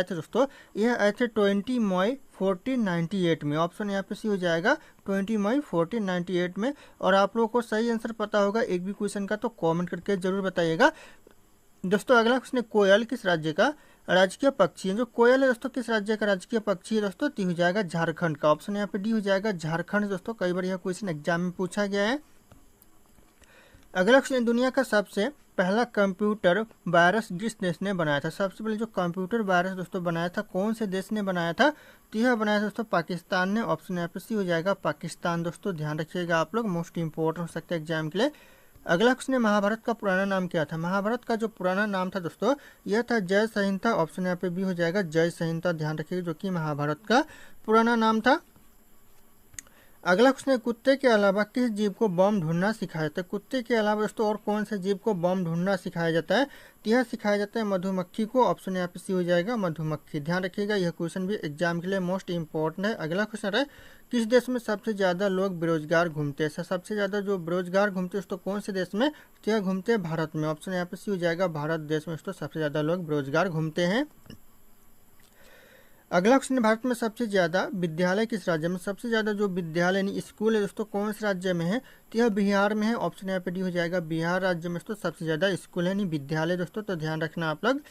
थे दोस्तों, यह आए थे 20 मई 1498 में। ऑप्शन यहाँ पे सी हो जाएगा 20 मई 1498 में। और आप लोगों को सही आंसर पता होगा एक भी क्वेश्चन का तो कमेंट करके जरूर बताइएगा। दोस्तों अगला क्वेश्चन है, कोयल किस राज्य का राजकीय पक्षी है? जो कोयल है दोस्तों किस राज्य का राजकीय पक्षी है दोस्तों? डी हो जाएगा झारखंड का। ऑप्शन यहाँ पे डी हो जाएगा झारखंड। दोस्तों कई बार यह क्वेश्चन एग्जाम में पूछा गया है। अगला क्वेश्चन, दुनिया का सबसे पहला कंप्यूटर वायरस किस देश ने बनाया था? सबसे पहले जो कंप्यूटर वायरस दोस्तों बनाया था कौन से देश ने बनाया था? तो यह बनाया था दोस्तों पाकिस्तान ने। ऑप्शन यहाँ पे सी हो जाएगा पाकिस्तान। दोस्तों ध्यान रखिएगा आप लोग, मोस्ट इंपॉर्टेंट हो सकता है एग्जाम के लिए। अगला क्वेश्चन है, महाभारत का पुराना नाम क्या था? महाभारत का जो पुराना नाम था दोस्तों यह था जय संहिता। ऑप्शन यहाँ पे भी हो जाएगा जय संहिता। ध्यान रखिएगा जो कि महाभारत का पुराना नाम था। अगला क्वेश्चन है, कुत्ते के अलावा किस जीव को बम ढूंढना सिखाया जाता है? कुत्ते के अलावा दोस्तों और कौन से जीव को बम ढूंढना सिखाया जाता है? तो यह सिखाया जाता है मधुमक्खी को। ऑप्शन यहाँ पे सी हो जाएगा मधुमक्खी। ध्यान रखिएगा यह क्वेश्चन भी एग्जाम के लिए मोस्ट इंपॉर्टेंट है। अगला क्वेश्चन है, किस देश में सबसे ज़्यादा लोग बेरोजगार घूमते हैं? सबसे ज़्यादा जो बेरोजगार घूमते हैं दोस्तों कौन से देश में? तो यह घूमते हैं भारत में। ऑप्शन यहाँ पे सी हो जाएगा भारत देश में दोस्तों सबसे ज़्यादा लोग बेरोजगार घूमते हैं। अगला क्वेश्चन, भारत में सबसे ज़्यादा विद्यालय किस राज्य में? सबसे ज़्यादा जो विद्यालय यानी स्कूल है दोस्तों कौन से राज्य में है? तो यह बिहार में है। ऑप्शन यहाँ पे डी हो जाएगा बिहार राज्य में दोस्तों सबसे ज़्यादा स्कूल है यानी विद्यालय दोस्तों, तो ध्यान रखना आप लोग।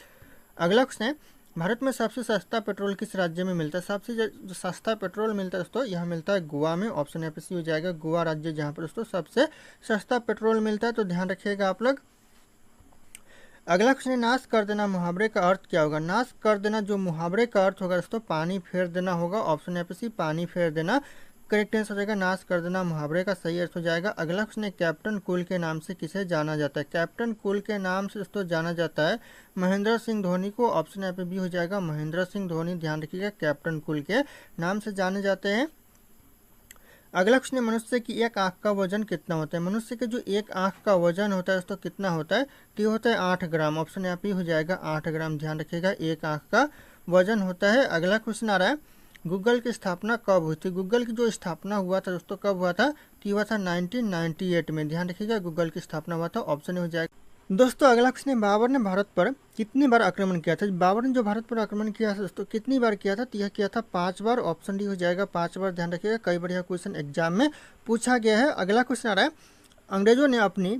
अगला क्वेश्चन है, भारत में सबसे सस्ता पेट्रोल किस राज्य में मिलता है? सबसे जो सस्ता पेट्रोल मिलता है दोस्तों यह मिलता है गोवा में। ऑप्शन यहाँ पे सी हो जाएगा गोवा राज्य, जहाँ पर दोस्तों सबसे सस्ता पेट्रोल मिलता है, तो ध्यान रखिएगा आप लोग। अगला क्वेश्चन है, नाश कर देना मुहावरे का अर्थ क्या होगा? नाश कर देना जो मुहावरे का अर्थ होगा दोस्तों पानी फेर देना होगा। ऑप्शन यहाँ पे सी पानी फेर देना करेक्ट आंसर हो जाएगा। नाश कर देना मुहावरे का सही अर्थ हो जाएगा। अगला क्वेश्चन है, कैप्टन कूल के नाम से किसे जाना जाता है? कैप्टन कूल के नाम से दोस्तों जाना जाता है महेंद्र सिंह धोनी को। ऑप्शन यहाँ पे भी हो जाएगा महेंद्र सिंह धोनी। ध्यान रखिएगा कैप्टन कूल के नाम से जाने जाते हैं। अगला क्वेश्चन है, मनुष्य की एक आंख का वजन कितना होता है? मनुष्य के जो एक आंख का वजन होता है दोस्तों कितना होता है? तो ये होता है 8 ग्राम। ऑप्शन यहाँ पे हो जाएगा 8 ग्राम। ध्यान रखिएगा एक आंख का वजन होता है। अगला क्वेश्चन आ रहा है, गूगल की स्थापना कब हुई थी? गूगल की जो स्थापना हुआ था दोस्तों कब हुआ था? तो हुआ था 1998 में। ध्यान रखिएगा गूगल की स्थापना हुआ था। ऑप्शन हो जाएगा। दोस्तों अगला क्वेश्चन है, बाबर ने भारत पर कितनी बार आक्रमण किया था? बाबर ने जो भारत पर आक्रमण किया था दोस्तों कितनी बार किया था? तो यह किया था 5 बार। ऑप्शन डी हो जाएगा 5 बार। ध्यान रखिएगा कई बार यह क्वेश्चन एग्जाम में पूछा गया है। अगला क्वेश्चन आ रहा है, अंग्रेजों ने अपनी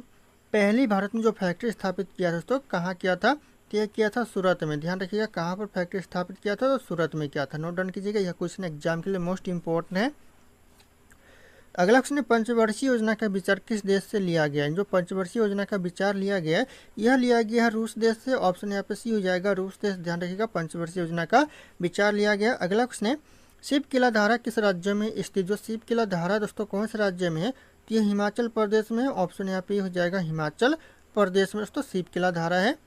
पहली भारत में जो फैक्ट्री स्थापित किया था दोस्तों कहाँ किया था? तो यह किया था सूरत में। ध्यान रखिएगा कहाँ पर फैक्ट्री स्थापित किया था? तो सूरत में किया था। नोट डाउन कीजिएगा यह क्वेश्चन एग्जाम के लिए मोस्ट इंपॉर्टेंट है। अगला क्वेश्चन है, पंचवर्षीय योजना का विचार किस देश से लिया गया है? जो पंचवर्षीय योजना का विचार लिया गया है यह लिया गया है रूस देश से। ऑप्शन यहाँ पे सी हो जाएगा रूस देश। ध्यान रखिएगा पंचवर्षीय योजना का विचार लिया गया। अगला क्वेश्चन है, शिव किला धारा किस राज्य में स्थित? जो शिव किला धारा दोस्तों कौन से राज्य में है? तो ये हिमाचल प्रदेश में है। ऑप्शन यहाँ पे हो जाएगा हिमाचल प्रदेश में दोस्तों शिव किला धारा है।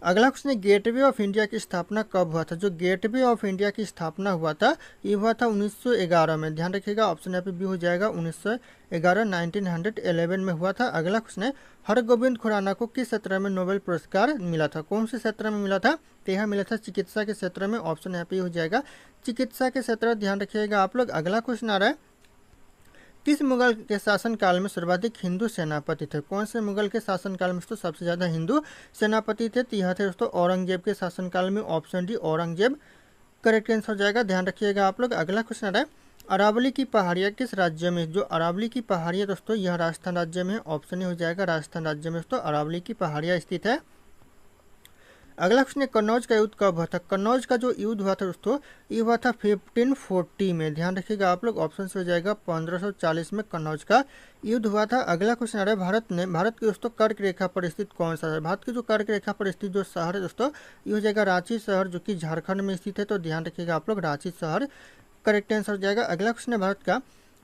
अगला क्वेश्चन है, गेटवे ऑफ इंडिया की स्थापना कब हुआ था? जो गेटवे ऑफ इंडिया की स्थापना हुआ था ये हुआ था 1911 में। ध्यान रखिएगा ऑप्शन यहाँ पे भी हो जाएगा 1911 1911 में हुआ था। अगला क्वेश्चन है, हरगोविंद खुराना को किस क्षेत्र में नोबेल पुरस्कार मिला था? कौन से क्षेत्र में मिला था? तो यह मिला था चिकित्सा के क्षेत्र में। ऑप्शन यहाँ पे हो जाएगा चिकित्सा के क्षेत्र। ध्यान रखिएगा आप लोग। अगला क्वेश्चन आ रहा है, किस मुगल के शासनकाल में सर्वाधिक हिंदू सेनापति थे? कौन से मुगल के शासनकाल में दोस्तों सबसे ज़्यादा हिंदू सेनापति थे? तो यह थे दोस्तों औरंगजेब के शासनकाल में। Option D Aurangzeb correct answer हो जाएगा। ध्यान रखिएगा आप लोग। अगला क्वेश्चन आ रहा है, अरावली की पहाड़ियाँ किस राज्य में? जो अरावली की पहाड़ियाँ दोस्तों यह राजस्थान राज्य में है। ऑप्शन ए हो जाएगा राजस्थान राज्य में दोस्तों अरावली की पहाड़ियाँ स्थित है। अगला क्वेश्चन है, कन्नौज का युद्ध कब हुआ था? कन्नौज का जो युद्ध हुआ था दोस्तों ये हुआ था 1540 में। ध्यान रखिएगा आप लोग। ऑप्शन से हो जाएगा 1540 में कन्नौज का युद्ध हुआ था। अगला क्वेश्चन आ रहा है, भारत की दोस्तों कर्क रेखा पर स्थित कौन सा है? भारत की जो कर्क रेखा पर स्थित जो शहर है दोस्तों ये हो जाएगा रांची शहर, जो कि झारखंड में स्थित है। तो ध्यान रखिएगा आप लोग रांची शहर करेक्ट आंसर हो जाएगा। अगला क्वेश्चन है, भारत का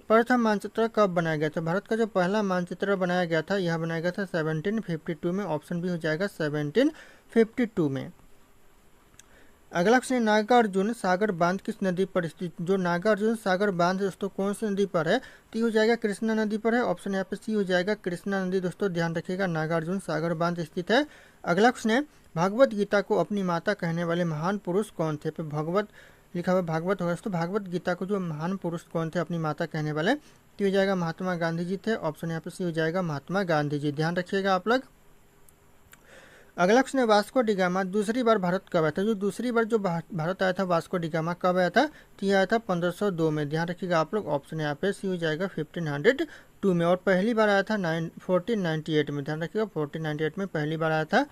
प्रथम मानचित्र कब बनाया गया था? भारत का जो पहला मानचित्र बनाया गया था यह बनाया गया था 1752 में। ऑप्शन भी हो जाएगा 1752 में। अगला क्वेश्चन, नागार्जुन सागर बांध किस नदी पर स्थित? जो नागार्जुन सागर बांध दोस्तों कौन सी नदी पर है? तो हो जाएगा कृष्णा नदी पर है। ऑप्शन यहाँ पे सी हो जाएगा कृष्णा नदी दोस्तों। ध्यान रखिएगा नागार्जुन सागर बांध स्थित है। अगला क्वेश्चन है, भागवत गीता को अपनी माता कहने वाले महान पुरुष कौन थे? पे भगवत लिखा हुआ भागवत होगा दोस्तों। भागवत गीता को जो महान पुरुष कौन थे अपनी माता कहने वाले? तो हो जाएगा महात्मा गांधी जी थे। ऑप्शन यहाँ पे सी हो जाएगा महात्मा गांधी जी। ध्यान रखिएगा आप लोग। अगला क्वेश्चन है वास्को डिगामा दूसरी बार भारत कब आया था। जो दूसरी बार जो भारत आया था वास्को डिगामा कब आया था, तो यह आया था 1502 में। ध्यान रखिएगा आप लोग, ऑप्शन यहाँ पे सी हो जाएगा 1502 में। और पहली बार आया था 1498 में। ध्यान रखिएगा 1498 में पहली बार आया था।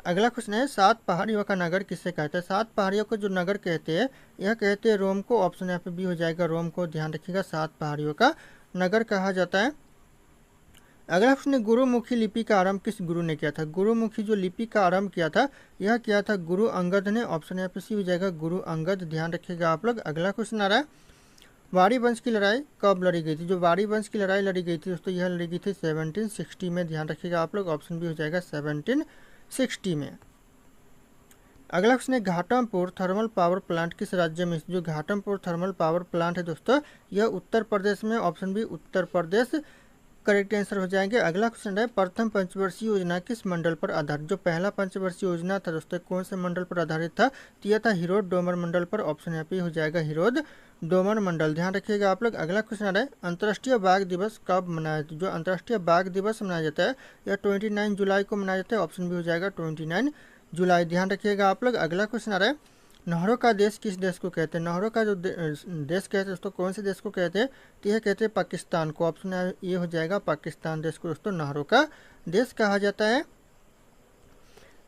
अगला क्वेश्चन है सात पहाड़ियों का नगर किसे कहते हैं। सात पहाड़ियों को जो नगर कहते हैं यह कहते हैं रोम को। ऑप्शन यहाँ पे बी हो जाएगा रोम को। ध्यान रखिएगा सात पहाड़ियों का नगर कहा जाता है। अगला क्वेश्चन है गुरुमुखी लिपि का आरंभ किस गुरु ने किया था। गुरुमुखी जो लिपि का आरंभ किया था यह किया था गुरु अंगद ने। ऑप्शन यहाँ पे सी हो जाएगा गुरु अंगद। ध्यान रखिएगा आप लोग। अगला क्वेश्चन आ रहा है वाड़ी वंश की लड़ाई कब लड़ी गई थी। जो वाड़ी वंश की लड़ाई लड़ी गई थी दोस्तों यह लड़ी गई थी 1760 में। ध्यान रखिएगा आप लोग, ऑप्शन बी हो जाएगा 1760 में। अगला क्वेश्चन है घाटमपुर थर्मल पावर प्लांट किस राज्य में। जो घाटमपुर थर्मल पावर प्लांट है दोस्तों यह उत्तर प्रदेश में। Option B Uttar Pradesh correct answer हो जाएंगे। अगला क्वेश्चन है प्रथम पंचवर्षीय योजना किस मंडल पर आधारित। जो पहला पंचवर्षीय योजना था दोस्तों कौन से मंडल पर आधारित था, तो यह था हिरोड डोमर मंडल पर। ऑप्शन यहाँ पे हो जाएगा हिरोड डोमर मंडल। ध्यान रखिएगा आप लोग। अगला क्वेश्चन है अंतर्राष्ट्रीय बाघ दिवस कब मनाया जाता है। जो अंतर्राष्ट्रीय बाघ दिवस मनाया जाता है यह 29 जुलाई को मनाया जाता है। ऑप्शन भी हो जाएगा 29 जुलाई। ध्यान रखिएगा आप लोग। अगला क्वेश्चन आ रहा है नहरों का देश किस देश को कहते हैं। नहरों का जो देश कहते हैं दोस्तों कौन से देश को कहते हैं, तो यह कहते हैं पाकिस्तान को। ऑप्शन ये हो जाएगा पाकिस्तान देश को दोस्तों नहरों का देश कहा जाता है।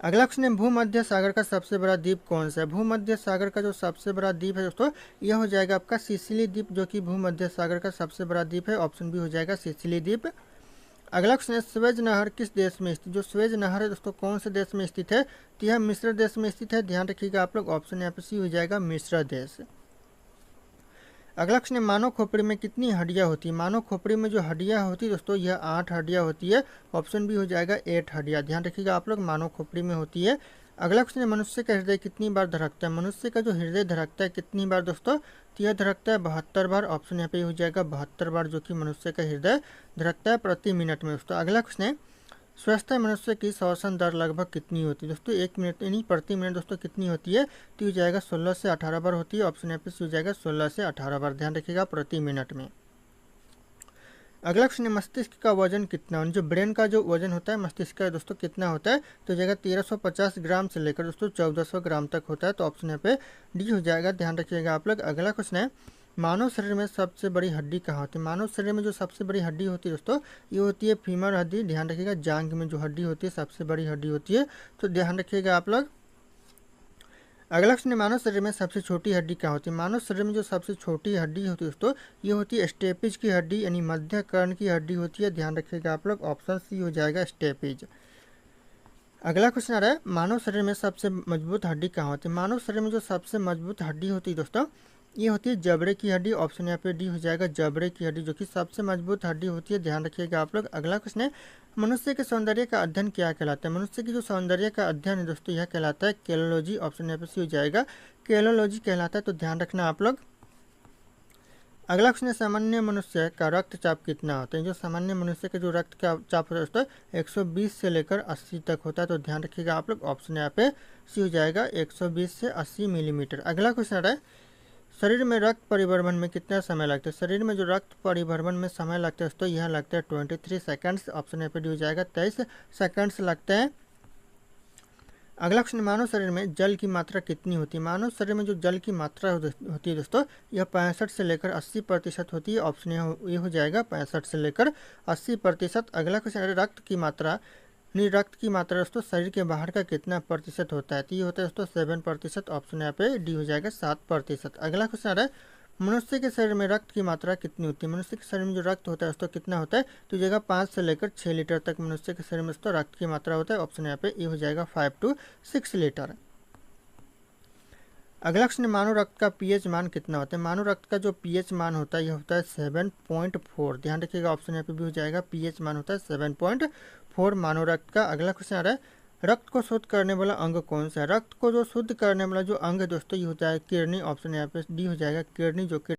अगला क्वेश्चन है भूमध्य सागर का सबसे बड़ा द्वीप कौन सा है। भूमध्य सागर का जो सबसे बड़ा द्वीप है दोस्तों यह हो जाएगा आपका सिसिली द्वीप, जो कि भूमध्य सागर का सबसे बड़ा द्वीप है। ऑप्शन बी हो जाएगा सिसिली द्वीप। अगला क्वेश्चन है स्वेज नहर किस देश में स्थित। जो स्वेज नहर है दोस्तों कौन से देश में स्थित है, तो यह मिस्र देश में स्थित है। ध्यान रखिएगा आप लोग, ऑप्शन यहाँ पे सी हो जाएगा मिस्र देश। अगला क्वेश्चन है मानव खोपड़ी में कितनी हड्डियां होती है। मानव खोपड़ी में जो हड्डियां होती है दोस्तों यह 8 हड्डियां होती है। ऑप्शन बी हो जाएगा 8 हड्डियां। ध्यान रखिएगा आप लोग, मानव खोपड़ी में होती है। अगला क्वेश्चन है मनुष्य का हृदय कितनी बार धड़कता है। मनुष्य का जो हृदय धड़कता है कितनी बार दोस्तों, तो यह धड़कता है 72 बार। ऑप्शन यहाँ पे हो जाएगा 72 बार, जो कि मनुष्य का हृदय धड़कता है प्रति मिनट में दोस्तों। अगला क्वेश्चन है स्वस्थ मनुष्य की श्वसन दर लगभग कितनी होती है दोस्तों। 1 मिनट यानी प्रति मिनट दोस्तों कितनी होती है, तो हो जाएगा 16 से 18 बार होती है। ऑप्शन यहाँ पे हो जाएगा 16 से 18 बार। ध्यान रखिएगा प्रति मिनट में। अगला क्वेश्चन है मस्तिष्क का वजन कितना है। जो ब्रेन का जो वजन होता है मस्तिष्क का दोस्तों कितना होता है, तो हो जाएगा 1350 ग्राम से लेकर दोस्तों 1400 ग्राम तक होता है। तो ऑप्शन यहाँ पे डी हो जाएगा। ध्यान रखिएगा आप लोग। अगला क्वेश्चन है मानव शरीर में सबसे बड़ी हड्डी कहाँ होती है। मानव शरीर में जो सबसे बड़ी हड्डी होती है दोस्तों ये होती है फीमर हड्डी। ध्यान रखिएगा जांघ में जो हड्डी होती है सबसे बड़ी हड्डी होती है, तो ध्यान रखिएगा आप लोग। अगला क्वेश्चन है मानव शरीर में सबसे छोटी हड्डी क्या होती है। मानव शरीर में जो सबसे छोटी हड्डी होती है दोस्तों ये होती है स्टेपिज की हड्डी, यानी मध्य कर्ण की हड्डी होती है। ध्यान रखिएगा आप लोग, ऑप्शन सी हो जाएगा स्टेपिज। अगला क्वेश्चन आ रहा है मानव शरीर में सबसे मजबूत हड्डी कहाँ होती है। मानव शरीर में जो सबसे मजबूत हड्डी होती है दोस्तों ये होती है जबड़े की हड्डी। ऑप्शन यहाँ पे डी हो जाएगा जबड़े की हड्डी, जो कि सबसे मजबूत हड्डी होती है। ध्यान रखिएगा आप लोग। अगला क्वेश्चन है मनुष्य के सौंदर्य का अध्ययन क्या कहलाता है। मनुष्य की जो सौंदर्य का अध्ययन है दोस्तों यह कहलाता है केलोलॉजी। ऑप्शन यहाँ पे सी हो जाएगा केलोलॉजी कहलाता है, तो ध्यान रखना आप लोग। अगला क्वेश्चन है सामान्य मनुष्य का रक्तचाप कितना होता है। जो सामान्य मनुष्य का जो रक्त का चाप होता है दोस्तों 120 से लेकर 80 तक होता है, तो ध्यान रखिएगा आप लोग। ऑप्शन यहाँ पे सी हो जाएगा 120 से 80 मिलीमीटर। अगला क्वेश्चन आ रहा है शरीर में रक्त परिभ्रमण में कितना समय लगता है। शरीर में जो रक्त परिभ्रमण में समय लगता है दोस्तों यह लगता है 23 सेकंड्स। ऑप्शन यहाँ पे डी हो जाएगा 23 सेकंड्स लगते हैं। अगला क्वेश्चन मानव शरीर में जल की मात्रा कितनी होती है। मानव शरीर में जो जल की मात्रा होती है दोस्तों यह 65 से लेकर 80% होती है। ऑप्शन ये हो जाएगा 65 से लेकर 80%। अगला क्वेश्चन है रक्त की मात्रा रक्त की मात्रा दोस्तों शरीर के बाहर का कितना प्रतिशत होता है, तो ये होता है दोस्तों 7%। ऑप्शन यहाँ पे डी हो जाएगा 7%। अगला क्वेश्चन आ रहा है मनुष्य के शरीर में रक्त की मात्रा कितनी होती है। मनुष्य के शरीर में जो रक्त होता है दोस्तों कितना होता है, तो जगह 5 से लेकर 6 लीटर तक मनुष्य के शरीर में दोस्तों रक्त की मात्रा होता है। ऑप्शन यहाँ पे ये हो जाएगा 5 to 6 लीटर। अगला क्वेश्चन मानव रक्त का पीएच मान कितना होता है। मानव रक्त का जो पीएच मान होता है यह होता है 7.4। ध्यान रखिएगा ऑप्शन यहाँ पे भी हो जाएगा पीएच मान होता है 7.4 मानव रक्त का। अगला क्वेश्चन आ रहा है रक्त को शुद्ध करने वाला अंग कौन सा है। रक्त को जो शुद्ध करने वाला जो अंग है दोस्तों ये होता है किडनी। ऑप्शन यहाँ पे डी हो जाएगा किडनी, जो कि